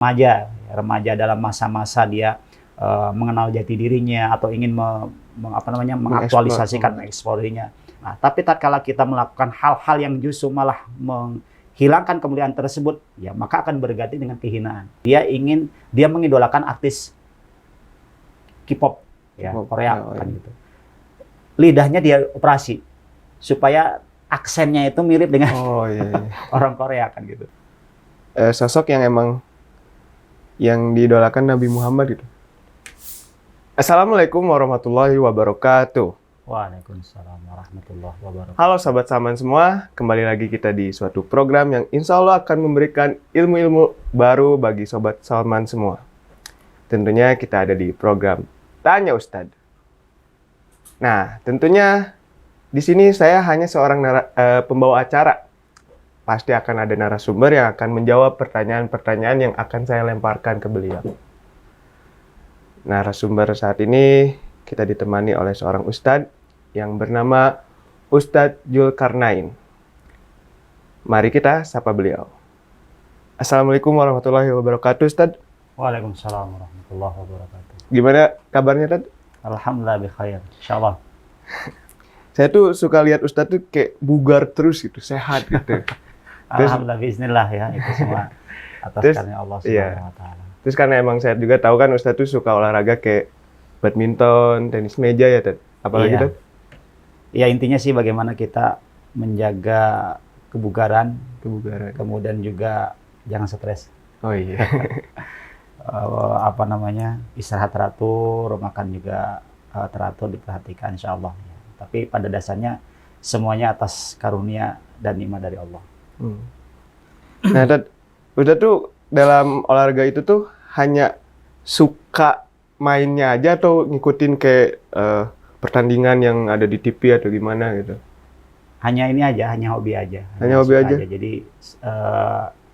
remaja dalam masa-masa dia mengenal jati dirinya atau ingin mengaktualisasikan, mengeksplor dirinya. Nah, tapi tatkala kita melakukan hal-hal yang justru malah menghilangkan kemuliaan tersebut, ya maka akan berganti dengan kehinaan. Dia mengidolakan artis K-pop, ya Korea kan gitu. Lidahnya dia operasi supaya aksennya itu mirip dengan orang Korea kan gitu. Sosok yang emang yang diidolakan Nabi Muhammad gitu. Assalamualaikum warahmatullahi wabarakatuh. Waalaikumsalam warahmatullahi wabarakatuh. Halo sahabat Salman semua, kembali lagi kita di suatu program yang insya Allah akan memberikan ilmu-ilmu baru bagi sobat Salman semua. Tentunya kita ada di program Tanya Ustadz. Nah, tentunya di sini saya hanya seorang pembawa acara. Pasti akan ada narasumber yang akan menjawab pertanyaan-pertanyaan yang akan saya lemparkan ke beliau. Narasumber saat ini kita ditemani oleh seorang ustadz yang bernama Ustadz Zulkarnain. Mari kita sapa beliau. Assalamualaikum warahmatullahi wabarakatuh, Ustadz. Waalaikumsalam warahmatullahi wabarakatuh. Gimana kabarnya, Ustadz? Alhamdulillah bikhair, insyaallah. Saya tuh suka lihat Ustadz tuh kayak bugar terus gitu, sehat gitu. Alhamdulillah, bismillah ya, itu semua atas karunia Allah Subhanahu wa taala. Terus karena emang saya juga tahu kan Ustadz tuh suka olahraga kayak badminton, tenis meja ya, Ted. Apalagi Ted? Ya intinya sih bagaimana kita menjaga kebugaran, kemudian juga jangan stres. Oh iya. Istirahat teratur, makan juga teratur, diperhatikan insyaallah. Tapi pada dasarnya semuanya atas karunia dan nikmat dari Allah. Nah, Ted, Ustadz tuh dalam olahraga itu tuh hanya suka mainnya aja atau ngikutin kayak pertandingan yang ada di TV atau gimana gitu? Hanya ini aja, hanya hobi aja. Hanya hobi aja? Jadi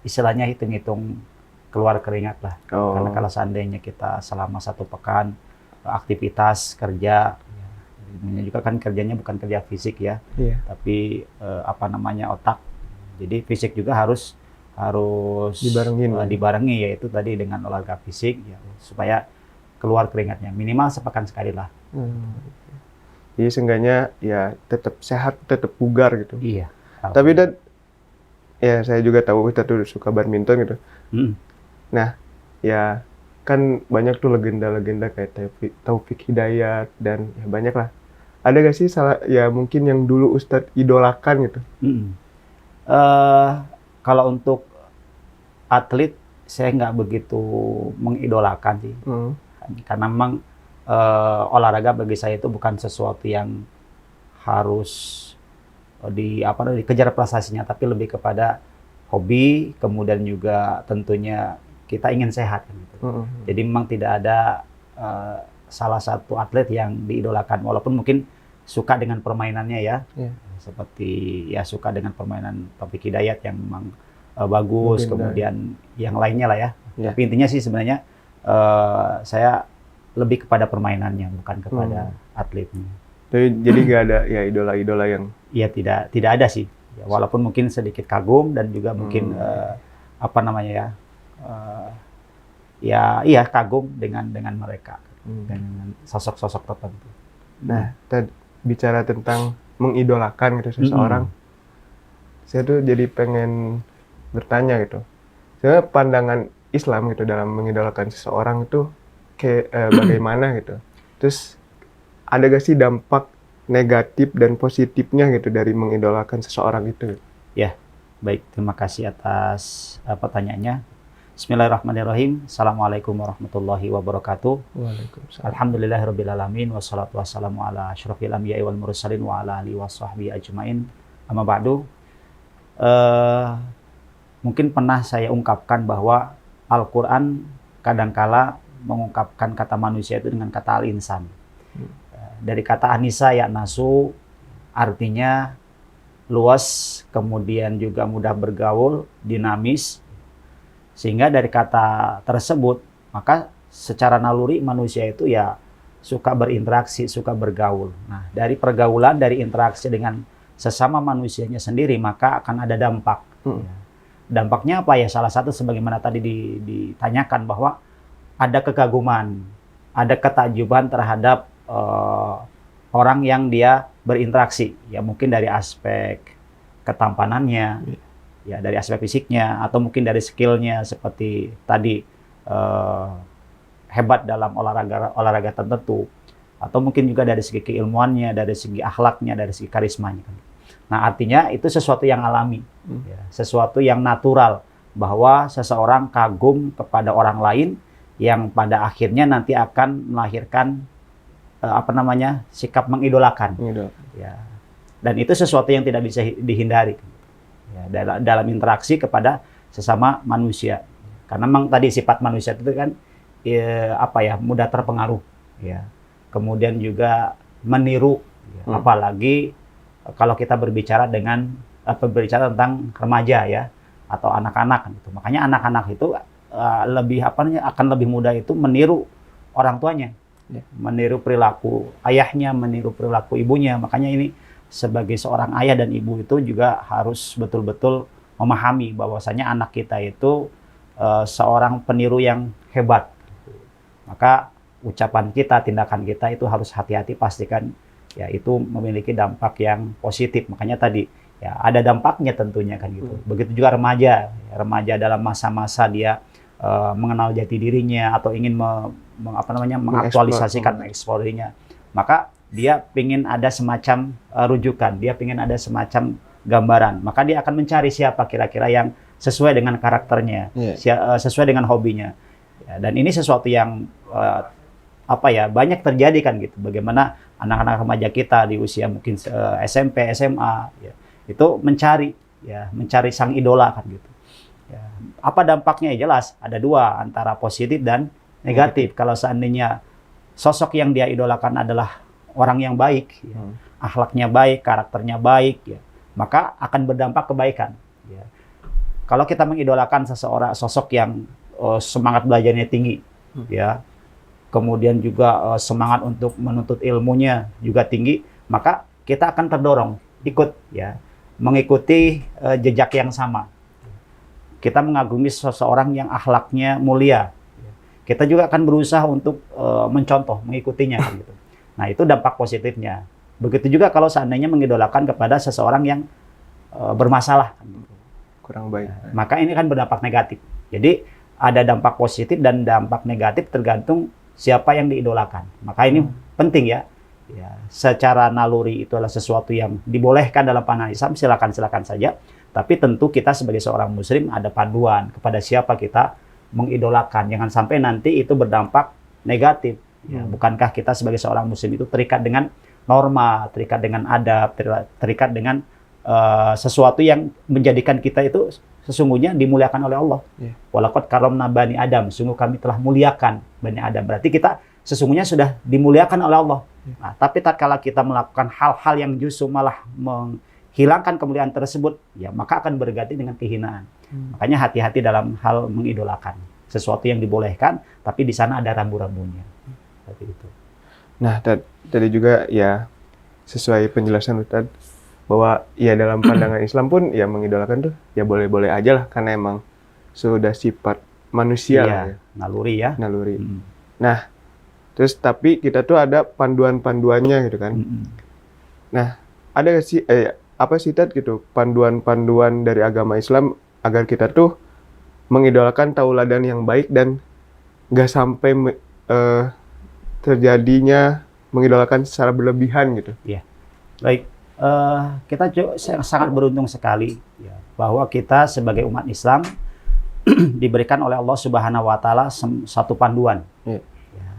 istilahnya hitung-hitung keluar keringat lah. Karena kalau seandainya kita selama 1 pekan aktivitas kerja, juga kan kerjanya bukan kerja fisik ya, tapi otak. Jadi fisik juga harus dibarengi yaitu tadi dengan olahraga fisik ya, supaya keluar keringatnya minimal sepekan sekali lah. Jadi seenggaknya ya tetap sehat, tetap bugar gitu. Iya. Tapi ya saya juga tahu kita tuh suka badminton gitu. Nah ya kan banyak tuh legenda-legenda kayak Taufik Hidayat dan ya banyak lah. Ada gak sih ya mungkin yang dulu Ustadz idolakan gitu? Kalau untuk atlet, saya nggak begitu mengidolakan sih. Karena memang olahraga bagi saya itu bukan sesuatu yang harus dikejar prestasinya, tapi lebih kepada hobi, kemudian juga tentunya kita ingin sehat. Gitu. Jadi memang tidak ada salah satu atlet yang diidolakan, walaupun mungkin suka dengan permainannya ya. Seperti ya suka dengan permainan Taufik Hidayat yang memang bagus, kemudian yang lainnya lah ya. Tapi intinya sih sebenarnya saya lebih kepada permainannya, bukan kepada atletnya. Jadi nggak ada ya idola-idola yang? Iya tidak ada sih. Ya, walaupun mungkin sedikit kagum dan juga mungkin kagum dengan mereka, dengan sosok-sosok tertentu. Nah, bicara tentang mengidolakan gitu seseorang, saya tuh jadi pengen bertanya gitu. Sebenarnya pandangan Islam gitu dalam mengidolakan seseorang itu kayak bagaimana gitu. Terus ada gak sih dampak negatif dan positifnya gitu dari mengidolakan seseorang itu? Ya, baik. Terima kasih atas pertanyaannya. Bismillahirrahmanirrahim. Assalamualaikum warahmatullahi wabarakatuh. Waalaikumsalam. Alhamdulillahirabbil alamin wassalatu wassalamu ala asyrofil anbiya'i wal mursalin wa ala alihi washabbihi ajmain. Amma ba'du. Mungkin pernah saya ungkapkan bahwa Al-Qur'an kadangkala mengungkapkan kata manusia itu dengan kata al-insan. Dari kata anisa ya nasu, artinya luas, kemudian juga mudah bergaul, dinamis. Sehingga dari kata tersebut, maka secara naluri manusia itu ya suka berinteraksi, suka bergaul. Nah, dari pergaulan, dari interaksi dengan sesama manusianya sendiri, maka akan ada dampak. dampaknya apa ya? Salah satu sebagaimana tadi ditanyakan bahwa ada kekaguman, ada ketakjuban terhadap orang yang dia berinteraksi, ya mungkin dari aspek ketampanannya, ya dari aspek fisiknya, atau mungkin dari skillnya seperti tadi hebat dalam olahraga tertentu, atau mungkin juga dari segi keilmuannya, dari segi akhlaknya, dari segi karismanya. Nah, artinya itu sesuatu yang alami, ya, sesuatu yang natural, bahwa seseorang kagum kepada orang lain yang pada akhirnya nanti akan melahirkan sikap mengidolakan. Ya. Dan itu sesuatu yang tidak bisa dihindari, ya, dalam interaksi kepada sesama manusia. Karena memang tadi sifat manusia itu kan mudah terpengaruh, ya. Kemudian juga meniru, ya. Apalagi kalau kita berbicara tentang remaja, ya, atau anak-anak gitu. Makanya anak-anak itu akan lebih mudah itu meniru orang tuanya. Ya. Meniru perilaku ayahnya, meniru perilaku ibunya. Makanya ini sebagai seorang ayah dan ibu itu juga harus betul-betul memahami bahwasanya anak kita itu seorang peniru yang hebat. Maka ucapan kita, tindakan kita itu harus hati-hati, pastikan ya itu memiliki dampak yang positif. Makanya tadi ya ada dampaknya tentunya kan gitu. Begitu juga remaja dalam masa-masa dia mengenal jati dirinya atau ingin mengaktualisasikan, mengeksplor dirinya. Maka dia ingin ada semacam rujukan, dia ingin ada semacam gambaran. Maka dia akan mencari siapa kira-kira yang sesuai dengan karakternya, sesuai dengan hobinya. Ya, dan ini sesuatu yang banyak terjadi kan gitu. Bagaimana anak-anak remaja kita di usia mungkin SMP, SMA, ya, itu mencari sang idola kan gitu. Ya, apa dampaknya? Jelas ada dua, antara positif dan negatif. Kalau seandainya sosok yang dia idolakan adalah orang yang baik, ya, akhlaknya baik, karakternya baik, ya, maka akan berdampak kebaikan. Ya. Kalau kita mengidolakan sosok yang semangat belajarnya tinggi, ya, kemudian juga semangat untuk menuntut ilmunya juga tinggi, maka kita akan terdorong ikut, ya, mengikuti jejak yang sama. Kita mengagumi seseorang yang akhlaknya mulia, kita juga akan berusaha untuk mencontoh, mengikutinya gitu. Nah, itu dampak positifnya. Begitu juga kalau seandainya mengidolakan kepada seseorang yang bermasalah, kurang baik. Maka ini kan berdampak negatif. Jadi ada dampak positif dan dampak negatif tergantung siapa yang diidolakan. Maka ini penting, ya. Ya, secara naluri itu adalah sesuatu yang dibolehkan dalam pandangan Islam, silakan saja. Tapi tentu kita sebagai seorang muslim ada panduan kepada siapa kita mengidolakan. Jangan sampai nanti itu berdampak negatif. Ya, bukankah kita sebagai seorang muslim itu terikat dengan norma, terikat dengan adab, terikat dengan sesuatu yang menjadikan kita itu sesungguhnya dimuliakan oleh Allah. Walaqad karramna bani Adam, sungguh kami telah muliakan bani Adam. Berarti kita sesungguhnya sudah dimuliakan oleh Allah. Nah, tapi tatkala kita melakukan hal-hal yang justru malah menghilangkan kemuliaan tersebut, ya maka akan berganti dengan kehinaan. Makanya hati-hati dalam hal mengidolakan. Sesuatu yang dibolehkan, tapi di sana ada rambu-rambunya. Seperti itu. Nah, tadi juga ya sesuai penjelasan Ustadz, bahwa ya dalam pandangan Islam pun ya mengidolakan tuh ya boleh-boleh aja lah, karena emang sudah sifat manusia lah, ya. Naluri, ya. Naluri. Nah, terus tapi kita tuh ada panduan-panduannya gitu kan. Nah, ada nggak sih apa sih Tad gitu panduan-panduan dari agama Islam agar kita tuh mengidolakan tauladan yang baik dan nggak sampai terjadinya mengidolakan secara berlebihan gitu. Iya. Baik. Kita sangat beruntung sekali, ya, bahwa kita sebagai umat Islam diberikan oleh Allah Subhanahu wa Ta'ala satu panduan, ya,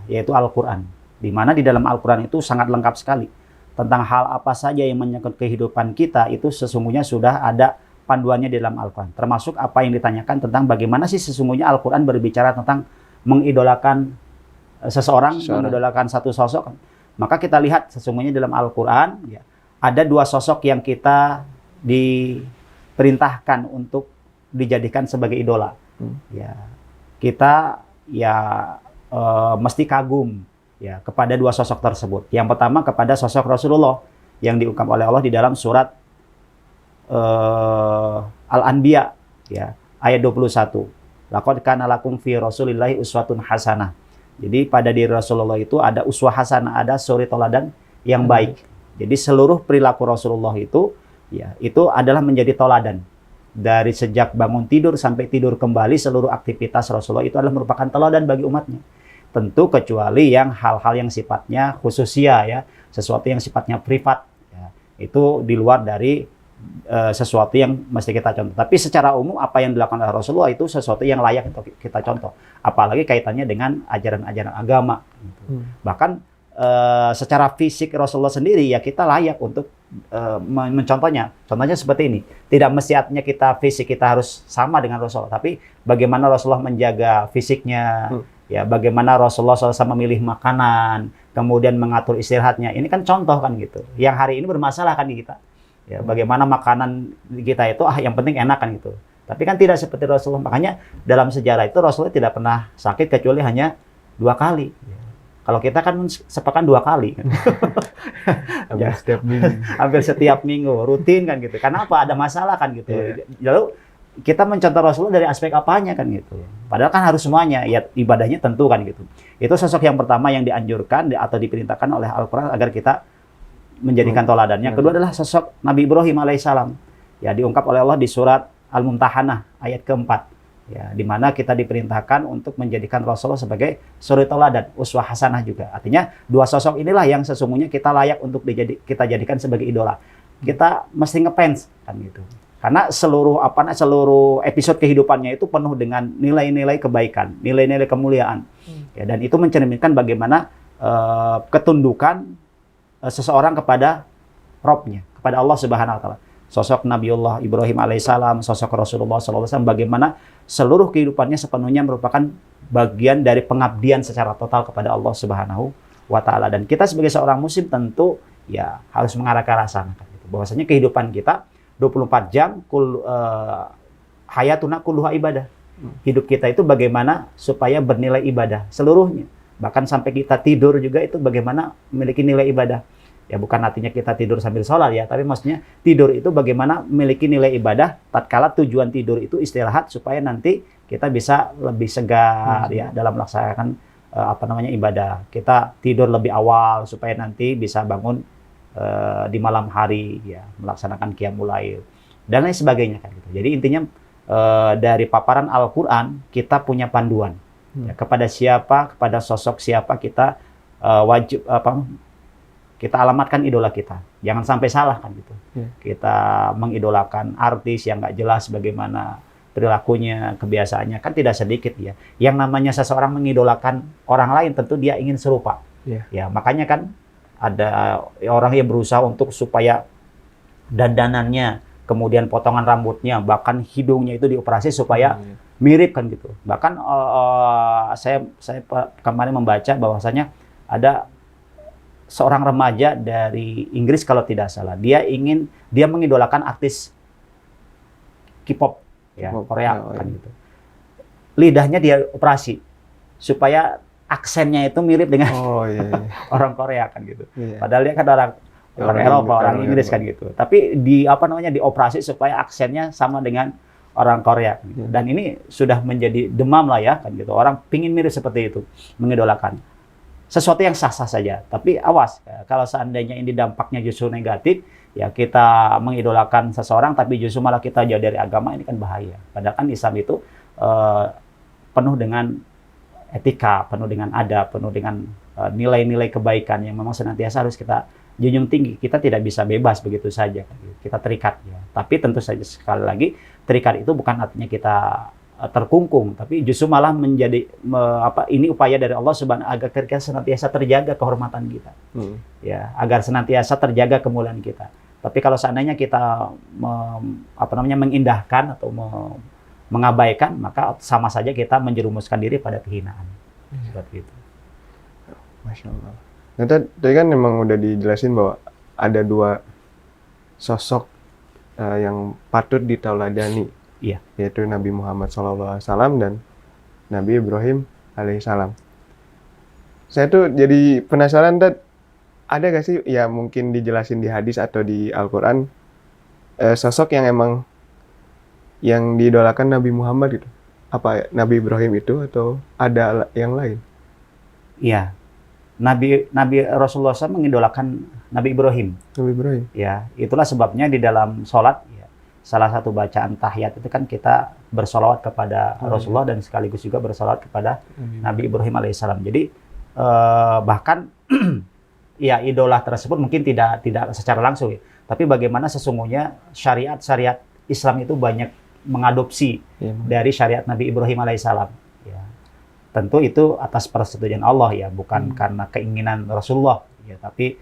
yaitu Al-Quran. Di mana di dalam Al-Quran itu sangat lengkap sekali tentang hal apa saja yang menyangkut kehidupan kita, itu sesungguhnya sudah ada panduannya di dalam Al-Quran. Termasuk apa yang ditanyakan tentang bagaimana sih sesungguhnya Al-Quran berbicara tentang mengidolakan seseorang, mengidolakan satu sosok. Maka kita lihat sesungguhnya dalam Al-Quran, ya, ada dua sosok yang kita diperintahkan untuk dijadikan sebagai idola. Ya, kita mesti kagum, ya, kepada dua sosok tersebut. Yang pertama kepada sosok Rasulullah yang diungkap oleh Allah di dalam surat Al-Anbiya ya, ayat 21. Laqad kana lakum fi Rasulillahi uswatun hasanah. Jadi pada diri Rasulullah itu ada uswah hasanah, ada suri toladan yang baik. Jadi seluruh perilaku Rasulullah itu ya, itu adalah menjadi toladan. Dari sejak bangun tidur sampai tidur kembali, seluruh aktivitas Rasulullah itu adalah merupakan teladan bagi umatnya. Tentu kecuali yang hal-hal yang sifatnya khususia ya, sesuatu yang sifatnya privat ya, itu di luar dari sesuatu yang mesti kita contoh. Tapi secara umum apa yang dilakukan oleh Rasulullah itu sesuatu yang layak untuk kita contoh. Apalagi kaitannya dengan ajaran-ajaran agama. Bahkan secara fisik Rasulullah sendiri ya kita layak untuk mencontohnya. Contohnya seperti ini. Tidak mesti artinya kita fisik kita harus sama dengan Rasulullah, tapi bagaimana Rasulullah menjaga fisiknya, ya bagaimana Rasulullah SAW memilih makanan, kemudian mengatur istirahatnya. Ini kan contoh kan gitu. Yang hari ini bermasalah kan di kita. Ya, bagaimana makanan kita itu yang penting enak kan gitu. Tapi kan tidak seperti Rasulullah. Makanya dalam sejarah itu Rasulullah tidak pernah sakit kecuali hanya 2 kali. Kalau kita kan sepekan 2 kali. Hampir setiap minggu. Hampir setiap minggu, rutin kan gitu. Karena apa? Ada masalah kan gitu. Lalu kita mencontoh Rasulullah dari aspek apanya kan gitu. Padahal kan harus semuanya. Ya ibadahnya tentu kan gitu. Itu sosok yang pertama yang dianjurkan atau diperintahkan oleh Al-Quran agar kita menjadikan toladan. Yang kedua adalah sosok Nabi Ibrahim alaihissalam. Ya diungkap oleh Allah di surat Al-Mumtahanah ayat keempat. Ya, di mana kita diperintahkan untuk menjadikan Rasulullah sebagai suri toladan, uswah hasanah juga. Artinya 2 sosok inilah yang sesungguhnya kita layak untuk kita jadikan sebagai idola. Kita mesti ngefans kan gitu. Karena seluruh episode kehidupannya itu penuh dengan nilai-nilai kebaikan, nilai-nilai kemuliaan. Ya, dan itu mencerminkan bagaimana ketundukan seseorang kepada Robnya, kepada Allah Subhanahu Wa Taala. Sosok Nabiullah Ibrahim alaihissalam, sosok Rasulullah SAW, bagaimana seluruh kehidupannya sepenuhnya merupakan bagian dari pengabdian secara total kepada Allah Subhanahu Wa Taala. Dan kita sebagai seorang muslim tentu ya harus mengarah ke arah sana. Bahwasanya kehidupan kita 24 jam hayatuna kulluha ibadah. Hidup kita itu bagaimana supaya bernilai ibadah seluruhnya. Bahkan sampai kita tidur juga itu bagaimana memiliki nilai ibadah. Ya bukan artinya kita tidur sambil sholat ya, tapi maksudnya tidur itu bagaimana memiliki nilai ibadah tatkala tujuan tidur itu istirahat supaya nanti kita bisa lebih segar ya dalam melaksanakan ibadah. Kita tidur lebih awal supaya nanti bisa bangun di malam hari ya melaksanakan qiyamul lail dan lain sebagainya kan gitu. Jadi intinya dari paparan Al-Qur'an kita punya panduan. Ya, kepada siapa, kepada sosok siapa kita wajib kita alamatkan idola kita. Jangan sampai salah kan gitu. Kita mengidolakan artis yang nggak jelas bagaimana perilakunya, kebiasaannya kan tidak sedikit ya. Yang namanya seseorang mengidolakan orang lain tentu dia ingin serupa. Ya makanya kan ada orang yang berusaha untuk supaya dandanannya, kemudian potongan rambutnya, bahkan hidungnya itu dioperasi supaya mirip kan gitu. Bahkan saya kemarin membaca bahwasanya ada seorang remaja dari Inggris kalau tidak salah. Dia mengidolakan artis K-pop ya, Korea kan gitu. Lidahnya dia operasi supaya aksennya itu mirip dengan orang Korea kan gitu. Padahal dia kan orang Eropa, orang Inggris kan gitu. Tapi dioperasi supaya aksennya sama dengan orang Korea. Dan ini sudah menjadi demam lah ya kan gitu. Orang pingin mirip seperti itu, mengidolakan. Sesuatu yang sah-sah saja. Tapi awas, kalau seandainya ini dampaknya justru negatif, ya kita mengidolakan seseorang tapi justru malah kita jauh dari agama, ini kan bahaya. Padahal kan Islam itu penuh dengan etika, penuh dengan adab, penuh dengan nilai-nilai kebaikan yang memang senantiasa harus kita junjung tinggi. Kita tidak bisa bebas begitu saja. Kita terikat ya. Tapi tentu saja sekali lagi terikat itu bukan artinya kita terkungkung, tapi justru malah menjadi ini upaya dari Allah Subhanahu agar kita senantiasa terjaga kehormatan kita. Ya, agar senantiasa terjaga kemuliaan kita. Tapi kalau seandainya kita mengindahkan atau mengabaikan, maka sama saja kita menjerumuskan diri pada kehinaan. Seperti itu. Masya Allah. Nah, tadi kan memang udah dijelasin bahwa ada 2 sosok yang patut ditauladani, yaitu Nabi Muhammad SAW dan Nabi Ibrahim alaihissalam. Saya tuh jadi penasaran, ada gak sih ya mungkin dijelasin di hadis atau di Al-Quran sosok yang emang yang diidolakan Nabi Muhammad gitu? Apa Nabi Ibrahim itu atau ada yang lain? Iya, Nabi Rasulullah SAW mengidolakan Nabi Ibrahim. Nabi Ibrahim. Ya, itulah sebabnya di dalam sholat, ya, salah satu bacaan tahiyat itu kan kita bersolawat kepada Rasulullah dan sekaligus juga bersolawat kepada Nabi Ibrahim alaihissalam. Jadi bahkan ya idola tersebut mungkin tidak secara langsung, ya, tapi bagaimana sesungguhnya syariat Islam itu banyak mengadopsi dari syariat Nabi Ibrahim alaihissalam. Ya. Tentu itu atas persetujuan Allah, ya, bukan karena keinginan Rasulullah, ya, tapi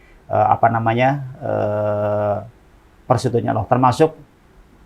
persetujuan Allah, termasuk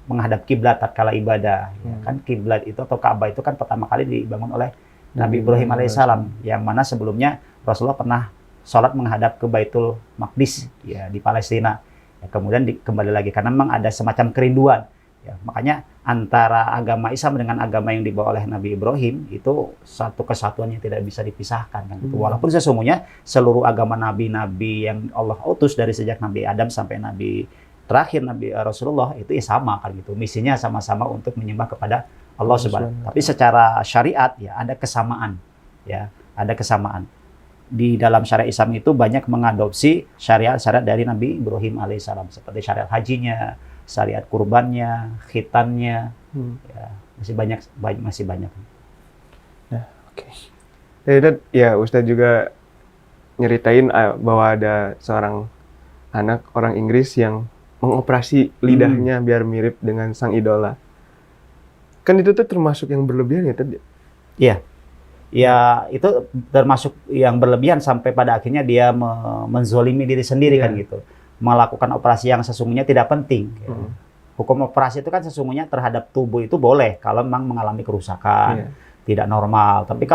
menghadap kiblat tatkala ibadah. Ya, kan kiblat itu atau Ka'bah itu kan pertama kali dibangun oleh Nabi Ibrahim alaihissalam, yang mana sebelumnya Rasulullah pernah sholat menghadap ke Baitul Maqdis, ya, di Palestina. Ya, kemudian kembali lagi karena memang ada semacam kerinduan. Ya, makanya antara agama Islam dengan agama yang dibawa oleh Nabi Ibrahim itu satu kesatuan yang tidak bisa dipisahkan, kan? Walaupun sesungguhnya seluruh agama nabi-nabi yang Allah utus dari sejak Nabi Adam sampai Nabi terakhir Nabi Rasulullah itu sama, kan gitu. Misinya sama-sama untuk menyembah kepada Allah Subhanahu. Tapi secara syariat, ya, ada kesamaan, ya, ada kesamaan. Di dalam syariat Islam itu banyak mengadopsi syariat-syariat dari Nabi Ibrahim alaihissalam, seperti syariat hajinya, syariat kurbannya, khitannya, ya, masih banyak. Nah, oke. Ya, Ustadz juga nyeritain bahwa ada seorang anak orang Inggris yang mengoperasi lidahnya biar mirip dengan sang idola. Kan itu tuh termasuk yang berlebihan ya, Tad? Iya. Ya, itu termasuk yang berlebihan sampai pada akhirnya dia menzolimi diri sendiri, kan gitu. Melakukan operasi yang sesungguhnya tidak penting. Ya. Hukum operasi itu kan sesungguhnya terhadap tubuh itu boleh kalau memang mengalami kerusakan, tidak normal. Tapi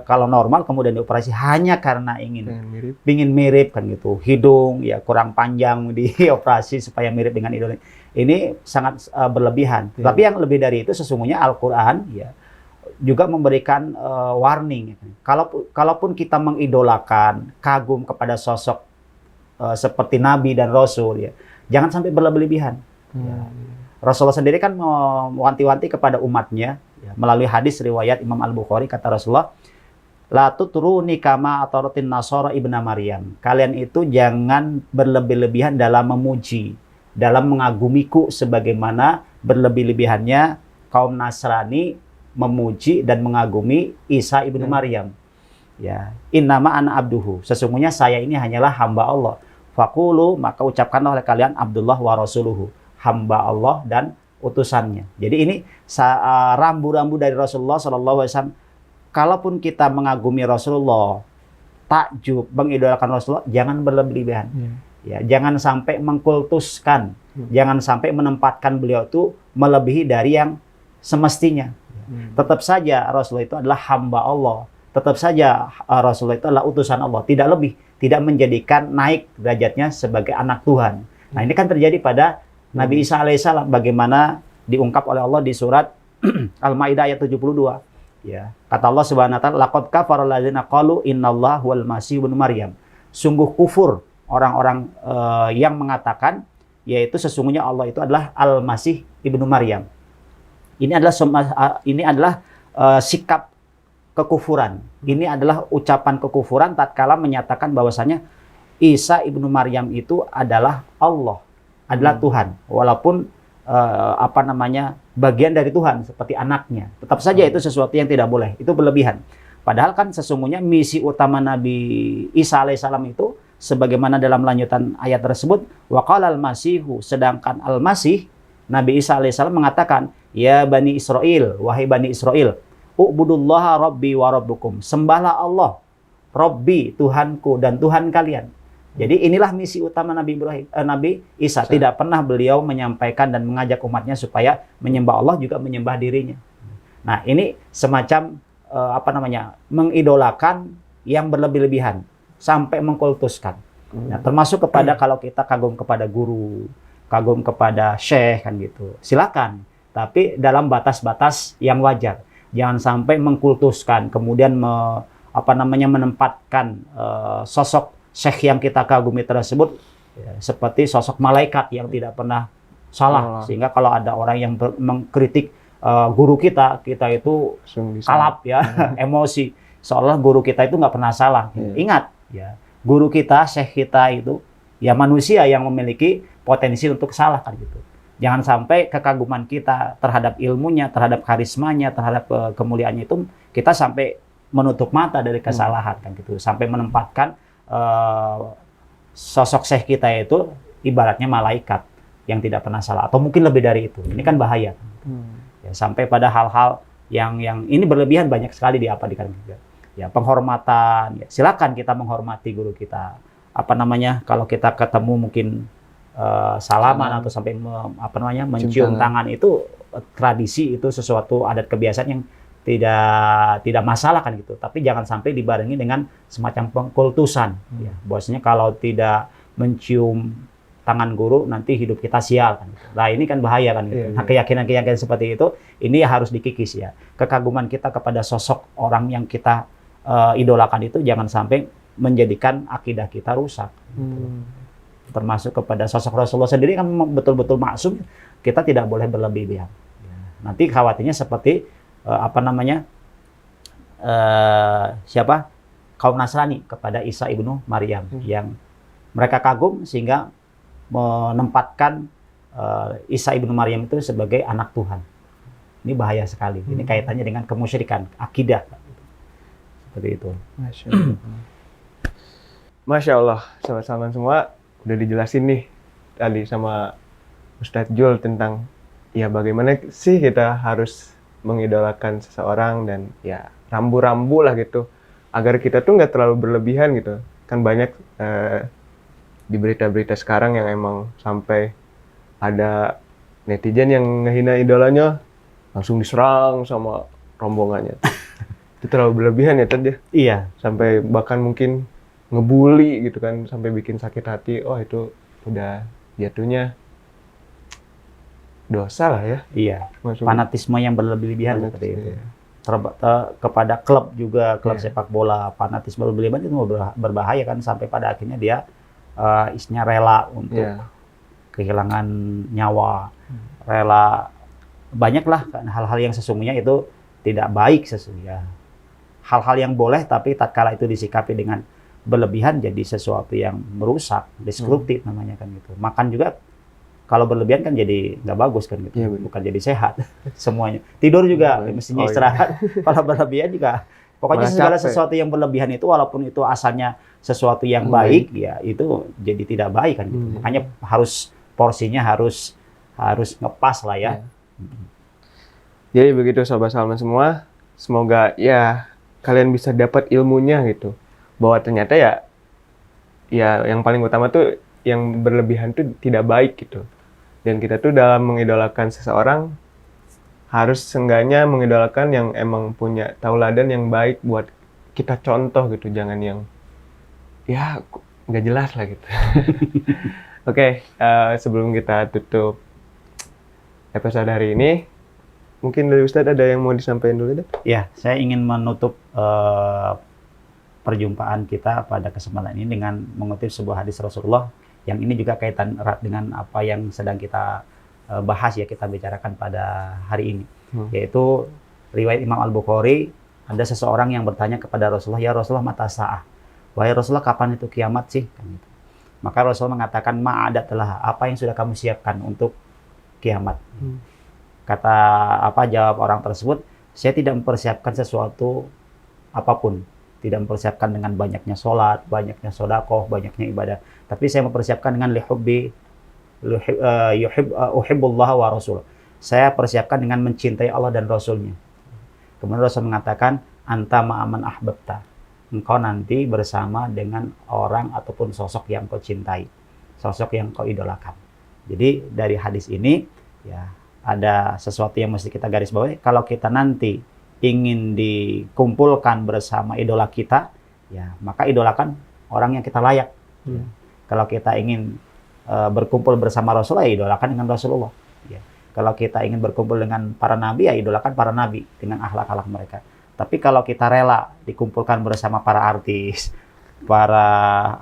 kalau normal kemudian dioperasi hanya karena ingin mirip, kan gitu. Hidung ya kurang panjang dioperasi supaya mirip dengan idola. Ini sangat berlebihan. Tapi yang lebih dari itu sesungguhnya Al-Qur'an, ya, juga memberikan warning. Kalaupun kita mengidolakan, kagum kepada sosok seperti Nabi dan Rasul, ya, jangan sampai berlebihan. Ya. Rasulullah sendiri kan mewanti-wanti kepada umatnya, ya, melalui hadis riwayat Imam Al-Bukhari, kata Rasulullah, la tutruni kama ataratin nasara ibna Maryam. Kalian itu jangan berlebih-lebihan dalam memuji, dalam mengagumiku sebagaimana berlebih-lebihannya kaum Nasrani memuji dan mengagumi Isa ibnu Maryam. Ya, innama ana abduhu. Sesungguhnya saya ini hanyalah hamba Allah. Faqulu, maka ucapkanlah oleh kalian Abdullah wa rasuluhu, hamba Allah dan utusannya. Jadi ini rambu-rambu dari Rasulullah SAW. Kalaupun kita mengagumi Rasulullah, takjub, mengidolakan Rasulullah, jangan berlebihan. Ya, jangan sampai mengkultuskan, jangan sampai menempatkan beliau itu melebihi dari yang semestinya. Tetap saja Rasulullah itu adalah hamba Allah. Tetap saja Rasulullah itu adalah utusan Allah. Tidak lebih, tidak menjadikan naik derajatnya sebagai anak Tuhan. Nah, ini kan terjadi pada Nabi Isa alaihissalam, bagaimana diungkap oleh Allah di surat Al-Maidah ayat 72. Ya, kata Allah Subhanahu wa taala, laqad kafara alladzina qalu innallaha huwal masih ibnu Maryam. Sungguh kufur orang-orang yang mengatakan yaitu sesungguhnya Allah itu adalah Al-Masih ibnu Maryam. Ini adalah sikap kekufuran. Ini adalah ucapan kekufuran tatkala menyatakan bahwasanya Isa ibnu Maryam itu adalah Allah, adalah Tuhan, walaupun bagian dari Tuhan seperti anaknya. Tetap saja itu sesuatu yang tidak boleh, itu berlebihan. Padahal kan sesungguhnya misi utama Nabi Isa alaihissalam itu sebagaimana dalam lanjutan ayat tersebut, waqala al-masihu, sedangkan al-masih Nabi Isa alaihissalam mengatakan, ya Bani Israel, wahai Bani Israel, u'budullaha rabbi wa rabbukum, sembahlah Allah, Rabbi, Tuhanku dan Tuhan kalian. Jadi inilah misi utama Nabi Isa. Tidak pernah beliau menyampaikan dan mengajak umatnya supaya menyembah Allah, juga menyembah dirinya. Nah, ini semacam mengidolakan yang berlebih-lebihan sampai mengkultuskan. Nah, termasuk kepada kalau kita kagum kepada guru, kagum kepada syekh, kan gitu. Silakan, tapi dalam batas-batas yang wajar. Jangan sampai mengkultuskan, kemudian menempatkan sosok syekh yang kita kagumi tersebut seperti sosok malaikat yang tidak pernah salah. Sehingga kalau ada orang yang mengkritik guru kita itu kalap ya, emosi. Seolah guru kita itu nggak pernah salah. Ingat ya, guru kita, syekh kita itu ya manusia yang memiliki potensi untuk salah kan gitu. Jangan sampai kekaguman kita terhadap ilmunya, terhadap karismanya, terhadap kemuliaannya itu kita sampai menutup mata dari kesalahan kan gitu. Sampai menempatkan sosok syekh kita itu ibaratnya malaikat yang tidak pernah salah atau mungkin lebih dari itu. Ini kan bahaya. Ya, sampai pada hal-hal yang ini berlebihan banyak sekali diabadikan juga. Ya, penghormatan, ya, silakan kita menghormati guru kita. Apa namanya? Kalau kita ketemu mungkin salaman atau sampai mencium tangan itu tradisi, itu sesuatu adat kebiasaan yang tidak masalah kan gitu. Tapi jangan sampai dibarengi dengan semacam pengkultusan. Ya, bahwasanya kalau tidak mencium tangan guru nanti hidup kita sial kan. Nah, ini kan bahaya kan gitu. Nah, keyakinan-keyakinan seperti itu ini harus dikikis ya. Kekaguman kita kepada sosok orang yang kita idolakan itu jangan sampai menjadikan akidah kita rusak. Termasuk kepada sosok Rasulullah sendiri kan betul-betul maksum, kita tidak boleh berlebihan. Nanti khawatirnya seperti siapa? Kaum Nasrani kepada Isa ibnu Maryam yang mereka kagum sehingga menempatkan Isa ibnu Maryam itu sebagai anak Tuhan. Ini bahaya sekali. Ini kaitannya dengan kemusyrikan, akidah. Seperti itu. Masya Allah, sahabat Salman semua udah dijelasin nih tadi sama Ustadz Jul tentang ya bagaimana sih kita harus mengidolakan seseorang dan ya rambu-rambu lah gitu agar kita tuh nggak terlalu berlebihan gitu. Kan banyak di berita-berita sekarang yang emang sampai ada netizen yang ngehina idolanya langsung diserang sama rombongannya. Itu terlalu berlebihan ya Tad ya? Iya. Sampai bahkan mungkin ngebully gitu kan, sampai bikin sakit hati. Oh itu udah jatuhnya dosa lah ya. Iya. Fanatisme yang berlebihan seperti itu. Iya. Kepada klub juga, klub sepak bola, fanatisme berlebihan itu berbahaya kan, sampai pada akhirnya dia isinya rela untuk kehilangan nyawa, rela banyaklah kan hal-hal yang sesungguhnya itu tidak baik sesungguhnya. Hal-hal yang boleh tapi tatkala itu disikapi dengan berlebihan jadi sesuatu yang merusak, destruktif namanya kan gitu. Makan juga kalau berlebihan kan jadi nggak bagus kan gitu, bukan jadi sehat semuanya. Tidur juga mestinya istirahat. Kalau berlebihan juga, pokoknya segala sesuatu yang berlebihan itu walaupun itu asalnya sesuatu yang baik, ya itu jadi tidak baik kan gitu. Makanya harus porsinya harus ngepas lah ya. Jadi begitu Sobat Salman semua, semoga ya kalian bisa dapat ilmunya gitu. Bahwa ternyata ya yang paling utama tuh yang berlebihan tuh tidak baik gitu. Dan kita tuh dalam mengidolakan seseorang harus seenggaknya mengidolakan yang emang punya tauladan yang baik buat kita contoh gitu. Jangan yang ya nggak jelas lah gitu. Oke, sebelum kita tutup episode hari ini, mungkin dari Ustadz ada yang mau disampaikan dulu deh? Ya, saya ingin menutup perjumpaan kita pada kesempatan ini dengan mengutip sebuah hadis Rasulullah yang ini juga kaitan erat dengan apa yang sedang kita bahas ya, kita bicarakan pada hari ini. Yaitu riwayat Imam Al-Bukhari, ada seseorang yang bertanya kepada Rasulullah, "Ya Rasulullah, mata sa'ah?" Wahai Rasulullah, kapan itu kiamat sih? Kan gitu. Maka Rasulullah mengatakan, "Ma'adatlah, apa yang sudah kamu siapkan untuk kiamat?" Jawab orang tersebut, "Saya tidak mempersiapkan sesuatu apapun. Tidak mempersiapkan dengan banyaknya sholat, banyaknya sedekah, banyaknya ibadah. Tapi saya mempersiapkan dengan uhibbullah wa rasul. Saya persiapkan dengan mencintai Allah dan Rasulnya." Kemudian Rasul mengatakan, "Anta ma'aman ahbabta." Engkau nanti bersama dengan orang ataupun sosok yang kau cintai, sosok yang kau idolakan. Jadi dari hadis ini ya ada sesuatu yang mesti kita garis bawahi. Kalau kita nanti ingin dikumpulkan bersama idola kita, ya maka idolakan orang yang kita layak. Ya. Kalau kita ingin berkumpul bersama Rasulullah, ya idolakan dengan Rasulullah. Ya. Kalau kita ingin berkumpul dengan para nabi, ya idolakan para nabi dengan akhlak-akhlak mereka. Tapi kalau kita rela dikumpulkan bersama para artis, para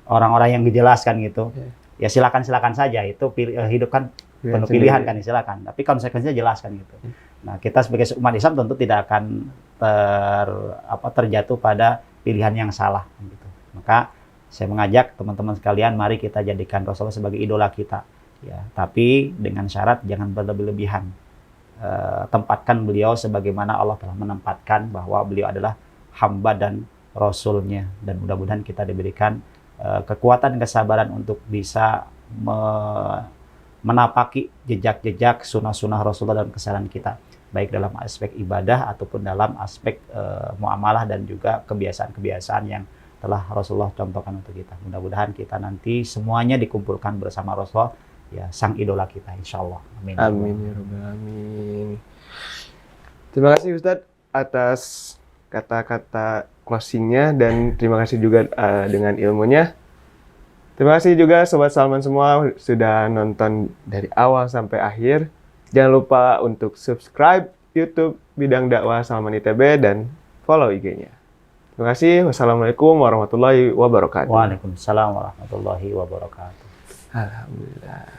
orang-orang yang dijelaskan gitu, ya silakan saja, itu hidup kan penuh pilihan kan, silakan. Tapi konsekuensinya jelas kan gitu. Nah, kita sebagai umat Islam tentu tidak akan terjatuh pada pilihan yang salah gitu. Maka saya mengajak teman-teman sekalian, mari kita jadikan Rasulullah sebagai idola kita. Ya, tapi dengan syarat jangan berlebih-lebihan. Tempatkan beliau sebagaimana Allah telah menempatkan bahwa beliau adalah hamba dan Rasulnya. Dan mudah-mudahan kita diberikan kekuatan, kesabaran untuk bisa menapaki jejak-jejak sunnah-sunnah Rasulullah dalam keseharian kita, baik dalam aspek ibadah ataupun dalam aspek muamalah dan juga kebiasaan-kebiasaan yang telah Rasulullah contohkan untuk kita. Mudah-mudahan kita nanti semuanya dikumpulkan bersama Rasulullah, ya sang idola kita, insya Allah. Amin. Amin ya rabbal alamin. Terima kasih Ustadz atas kata-kata closingnya, dan terima kasih juga dengan ilmunya. Terima kasih juga Sobat Salman semua sudah nonton dari awal sampai akhir. Jangan lupa untuk subscribe YouTube Bidang Dakwah Salman ITB dan follow IG-nya. Terima kasih. Wassalamualaikum warahmatullahi wabarakatuh. Waalaikumsalam warahmatullahi wabarakatuh. Alhamdulillah.